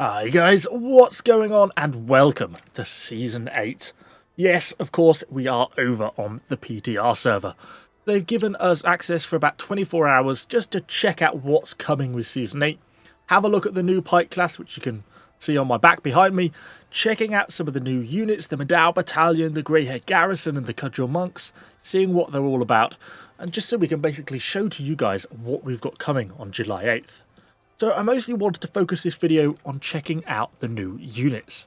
Hi guys, what's going on and welcome to Season 8. Yes, of course, we are over on the PTR server. They've given us access for about 24 hours just to check out what's coming with Season 8. Have a look at the new Pike class, which you can see on my back behind me. Checking out some of the new units, the Modao Battalion, the Greyhair Garrison and the Cudgel Monks. Seeing what they're all about. And just so we can basically show to you guys what we've got coming on July 8th. So I mostly wanted to focus this video on checking out the new units.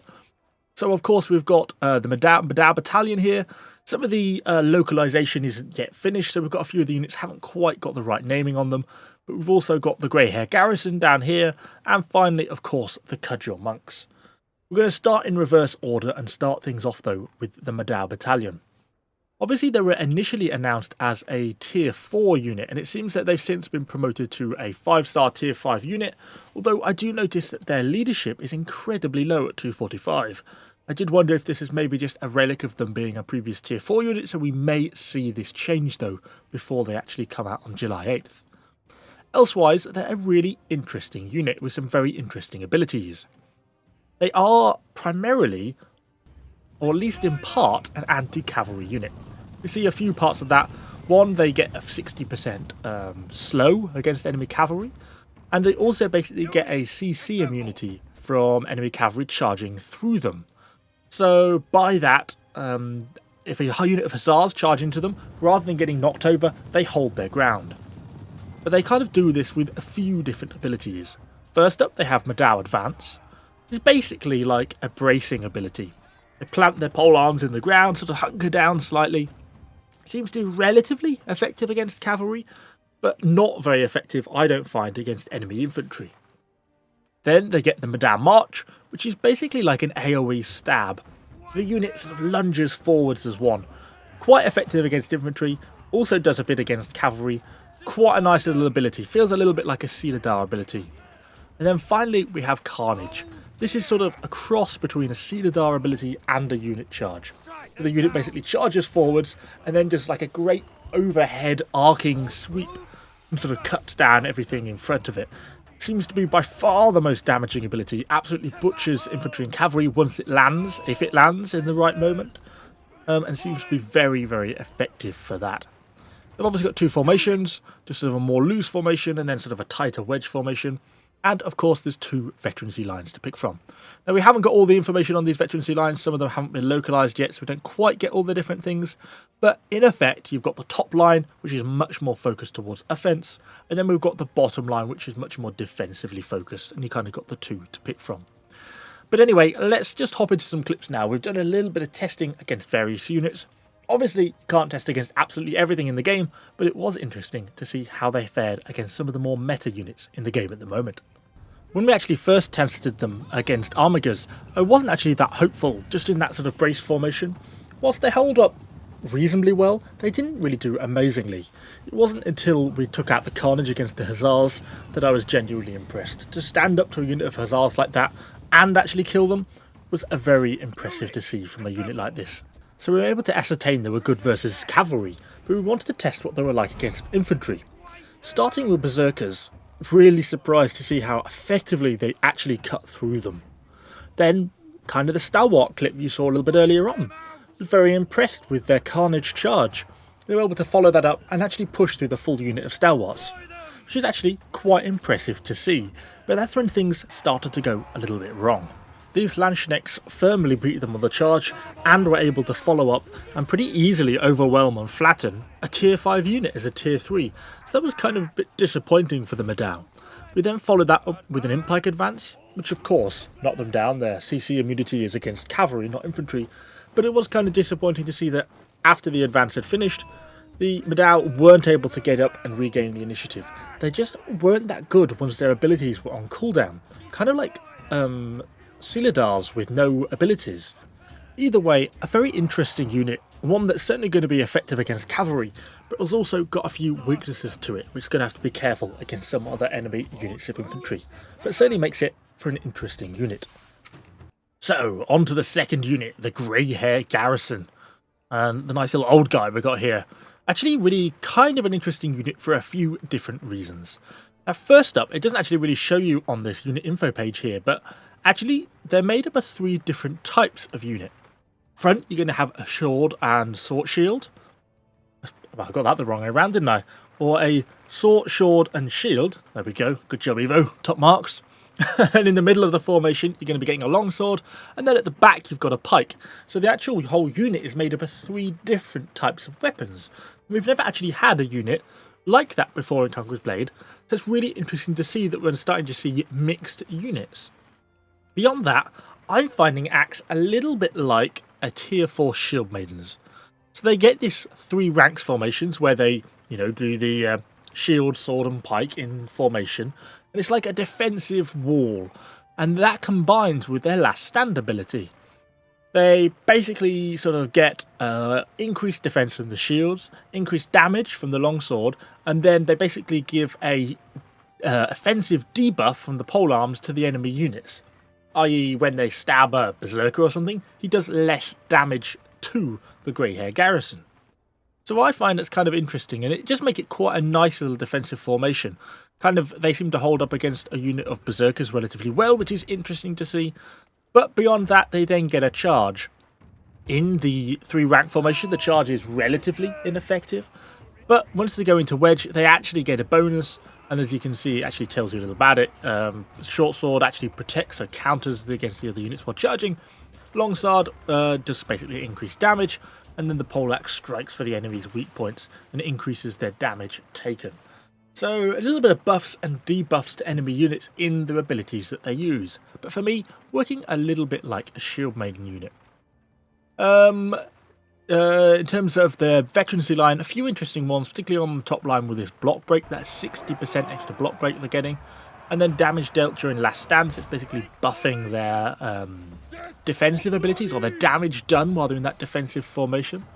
So of course we've got the Modao Battalion here. Some of the localization isn't yet finished, so we've got a few of the units haven't quite got the right naming on them. But we've also got the Greyhair Garrison down here, and finally, of course, the Cudgel Monks. We're going to start in reverse order and start things off though with the Modao Battalion. Obviously, they were initially announced as a Tier 4 unit, and it seems that they've since been promoted to a 5-star Tier 5 unit, although I do notice that their leadership is incredibly low at 245. I did wonder if this is maybe just a relic of them being a previous Tier 4 unit, so we may see this change though before they actually come out on July 8th. Elsewise, they're a really interesting unit with some very interesting abilities. They are primarily, or at least in part, an anti-cavalry unit. We see a few parts of that. One, they get a 60% slow against enemy cavalry, and they also basically get a CC immunity from enemy cavalry charging through them. So by that, if a unit of hussars charge into them, rather than getting knocked over, they hold their ground. But they kind of do this with a few different abilities. First up, they have Modao Advance, which is basically like a bracing ability. They plant their pole arms in the ground, sort of hunker down slightly. Seems to be relatively effective against cavalry, but not very effective, I don't find, against enemy infantry. Then they get the Modao March, which is basically like an AoE stab. The unit sort of lunges forwards as one. Quite effective against infantry, also does a bit against cavalry. Quite a nice little ability, feels a little bit like a Cudgel ability. And then finally we have Carnage. This is sort of a cross between a Cudgel ability and a unit charge. The unit basically charges forwards and then does like a great overhead arcing sweep and sort of cuts down everything in front of it. Seems to be by far the most damaging ability, absolutely butchers infantry and cavalry once it lands, if it lands in the right moment, and seems to be very, very effective for that. They've obviously got two formations, just sort of a more loose formation and then sort of a tighter wedge formation. And of course there's two veterancy lines to pick from. Now we haven't got all the information on these veterancy lines, some of them haven't been localised yet, so we don't quite get all the different things. But in effect, you've got the top line, which is much more focused towards offence, and then we've got the bottom line, which is much more defensively focused, and you kind of got the two to pick from. But anyway, let's just hop into some clips now. We've done a little bit of testing against various units. Obviously, you can't test against absolutely everything in the game, but it was interesting to see how they fared against some of the more meta units in the game at the moment. When we actually first tested them against Armigers, I wasn't actually that hopeful, just in that sort of brace formation. Whilst they held up reasonably well, they didn't really do amazingly. It wasn't until we took out the Carnage against the Hussars that I was genuinely impressed. To stand up to a unit of Hussars like that and actually kill them was a very impressive to see from a unit like this. So we were able to ascertain they were good versus cavalry, but we wanted to test what they were like against infantry. Starting with Berserkers, really surprised to see how effectively they actually cut through them. Then, kind of the Stalwart clip you saw a little bit earlier on. Was very impressed with their Carnage charge. They were able to follow that up and actually push through the full unit of Stalwarts, which is actually quite impressive to see, but that's when things started to go a little bit wrong. These Landsknechts firmly beat them on the charge and were able to follow up and pretty easily overwhelm and flatten a Tier 5 unit as a Tier 3, so that was kind of a bit disappointing for the Modao. We then followed that up with an Impike advance, which of course knocked them down. Their CC immunity is against cavalry, not infantry, but it was kind of disappointing to see that after the advance had finished, the Modao weren't able to get up and regain the initiative. They just weren't that good once their abilities were on cooldown, kind of like Cudgels with no abilities. Either way, a very interesting unit, one that's certainly going to be effective against cavalry, but has also got a few weaknesses to it, which is going to have to be careful against some other enemy units of infantry, but certainly makes it for an interesting unit. So, on to the second unit, the Greyhair Garrison, and the nice little old guy we got here. Actually, really kind of an interesting unit for a few different reasons. Now, first up, it doesn't actually really show you on this unit info page here, but Actually, they're made up of 3 different types of unit. Front, you're going to have a sword and sword shield. Well, I got that the wrong way around, didn't I? Or a sword and shield. There we go. Good job, Evo. Top marks. And in the middle of the formation, you're going to be getting a longsword. And then at the back, you've got a pike. So the actual whole unit is made up of 3 different types of weapons. We've never actually had a unit like that before in Conqueror's Blade. So it's really interesting to see that we're starting to see mixed units. Beyond that, I'm finding Axe a little bit like a tier 4 Shield Maidens. So they get this 3 ranks formations where they, do the shield, sword and pike in formation. And it's like a defensive wall. And that combines with their last stand ability. They basically sort of get increased defense from the shields, increased damage from the longsword, and then they basically give a offensive debuff from the polearms to the enemy units. I.e. when they stab a berserker or something, he does less damage to the Greyhair Garrison. So I find it's kind of interesting, and it just makes it quite a nice little defensive formation. They seem to hold up against a unit of berserkers relatively well, which is interesting to see. But beyond that, they then get a charge. In the 3 rank formation, the charge is relatively ineffective. But once they go into wedge, they actually get a bonus. And as you can see, it actually tells you a little about it. Short sword actually protects or counters against the other units while charging. Long sword does basically increase damage. And then the poleaxe strikes for the enemy's weak points and increases their damage taken. So a little bit of buffs and debuffs to enemy units in the abilities that they use. But for me, working a little bit like a Shield Maiden unit. In terms of their veterancy line, a few interesting ones, particularly on the top line with this block break. That's 60% extra block break they're getting. And then damage dealt during last stands. It's basically buffing their defensive abilities, or their damage done while they're in that defensive formation.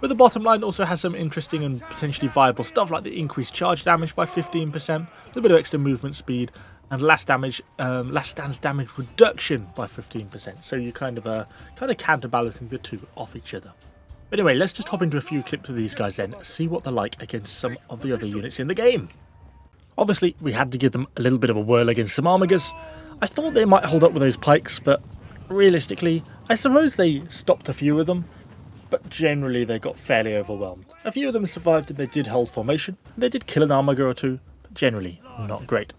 But the bottom line also has some interesting and potentially viable stuff like the increased charge damage by 15%, a little bit of extra movement speed, and last stands damage reduction by 15%. So you're kind of counterbalancing the 2 off each other. But anyway, let's just hop into a few clips of these guys then, see what they're like against some of the other units in the game. Obviously, we had to give them a little bit of a whirl against some Armigers. I thought they might hold up with those pikes, but realistically, I suppose they stopped a few of them. But generally they got fairly overwhelmed. A few of them survived and they did hold formation, and they did kill an Armiger or 2, but generally not great.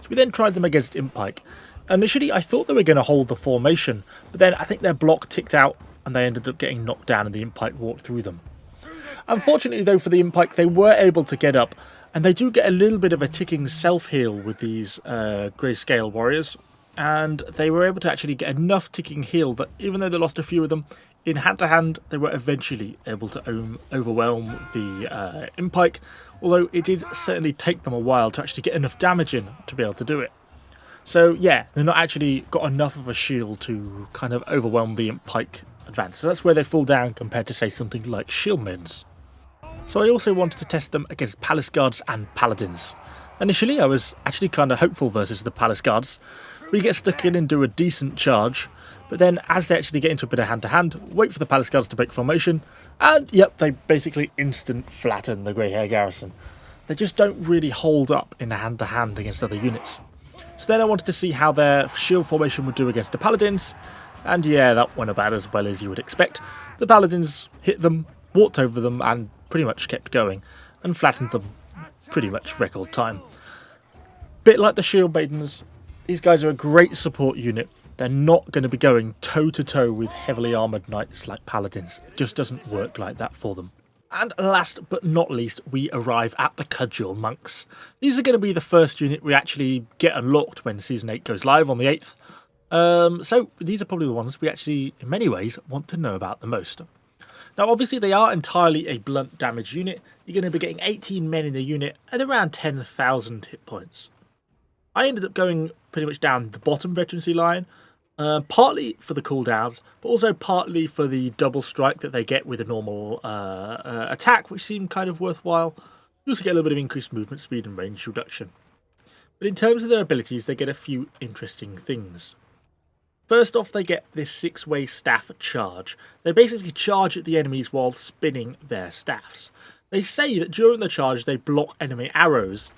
So we then tried them against Imp Pike. Initially I thought they were going to hold the formation, but then I think their block ticked out and they ended up getting knocked down and the Imp Pike walked through them. Unfortunately though for the Imp Pike, they were able to get up, and they do get a little bit of a ticking self-heal with these Greyscale warriors, and they were able to actually get enough ticking heal that even though they lost a few of them, in hand-to-hand, they were eventually able to overwhelm the Imp Pike, although it did certainly take them a while to actually get enough damage in to be able to do it. So yeah, they're not actually got enough of a shield to kind of overwhelm the Imp Pike advance. So that's where they fall down compared to, say, something like Shield Maidens. So I also wanted to test them against Palace Guards and Paladins. Initially, I was actually kind of hopeful versus the Palace Guards. We get stuck in and do a decent charge, but then as they actually get into a bit of hand-to-hand, wait for the Palace Guards to break formation, and yep, they basically instant flatten the Greyhair Garrison. They just don't really hold up in a hand-to-hand against other units. So then I wanted to see how their shield formation would do against the Paladins, and yeah, that went about as well as you would expect. The Paladins hit them, walked over them, and pretty much kept going, and flattened them pretty much record time. Bit like the Shield Maidens, these guys are a great support unit. They're not going to be going toe-to-toe with heavily armoured knights like Paladins. It just doesn't work like that for them. And last but not least, we arrive at the Cudgel Monks. These are going to be the first unit we actually get unlocked when Season 8 goes live on the 8th. So these are probably the ones we actually, in many ways, want to know about the most. Now obviously they are entirely a blunt damage unit. You're going to be getting 18 men in the unit at around 10,000 hit points. I ended up going pretty much down the bottom veterancy line, partly for the cooldowns, but also partly for the double strike that they get with a normal attack, which seemed kind of worthwhile. You also get a little bit of increased movement speed and range reduction. But in terms of their abilities, they get a few interesting things. First off, they get this 6-way staff charge. They basically charge at the enemies while spinning their staffs. They say that during the charge they block enemy arrows,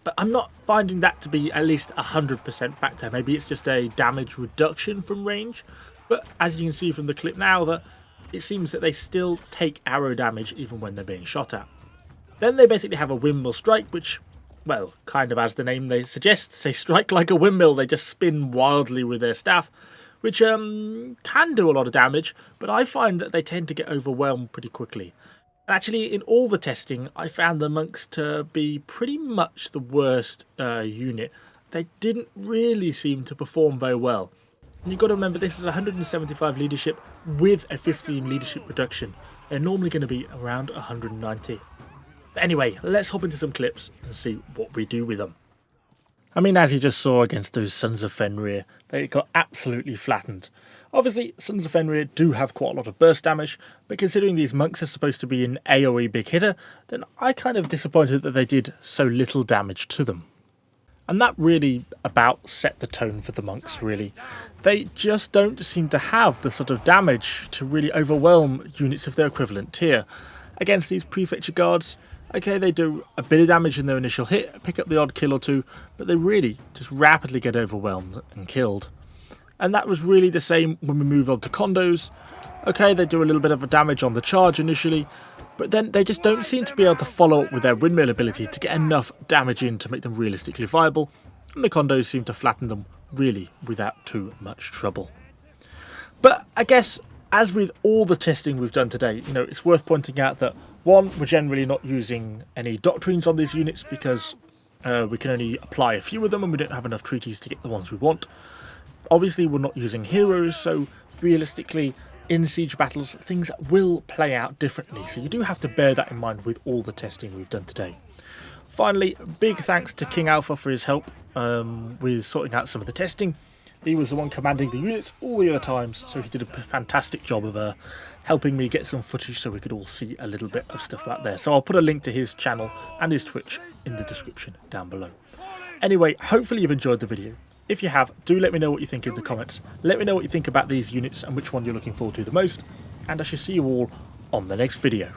But I'm not finding that to be at least 100% factor. Maybe it's just a damage reduction from range. But as you can see from the clip now, that it seems that they still take arrow damage even when they're being shot at. Then they basically have a windmill strike, which, well, kind of as the name they suggest, they strike like a windmill. They just spin wildly with their staff, which can do a lot of damage, but I find that they tend to get overwhelmed pretty quickly. Actually, in all the testing, I found the monks to be pretty much the worst unit. They didn't really seem to perform very well. And you've got to remember, this is 175 leadership with a 15 leadership reduction. They're normally going to be around 190. But anyway, let's hop into some clips and see what we do with them. I mean, as you just saw against those Sons of Fenrir, they got absolutely flattened. Obviously, Sons of Fenrir do have quite a lot of burst damage, but considering these monks are supposed to be an AoE big hitter, then I kind of disappointed that they did so little damage to them. And that really about set the tone for the monks, really. They just don't seem to have the sort of damage to really overwhelm units of their equivalent tier. Against these prefecture guards, okay, they do a bit of damage in their initial hit, pick up the odd kill or two, but they really just rapidly get overwhelmed and killed. And that was really the same when we move on to condos. Okay, they do a little bit of a damage on the charge initially, but then they just don't seem to be able to follow up with their windmill ability to get enough damage in to make them realistically viable, and the condos seem to flatten them really without too much trouble. But I guess, as with all the testing we've done today, it's worth pointing out that, one, we're generally not using any doctrines on these units because we can only apply a few of them and we don't have enough treaties to get the ones we want. Obviously, we're not using heroes, so realistically, in siege battles, things will play out differently, so you do have to bear that in mind with all the testing we've done today. Finally, big thanks to King Alpha for his help with sorting out some of the testing. He was the one commanding the units all the other times, so he did a fantastic job of helping me get some footage so we could all see a little bit of stuff out there. So I'll put a link to his channel and his Twitch in the description down below. Anyway, hopefully you've enjoyed the video. If you have, do let me know what you think in the comments. Let me know what you think about these units and which one you're looking forward to the most. And I shall see you all on the next video.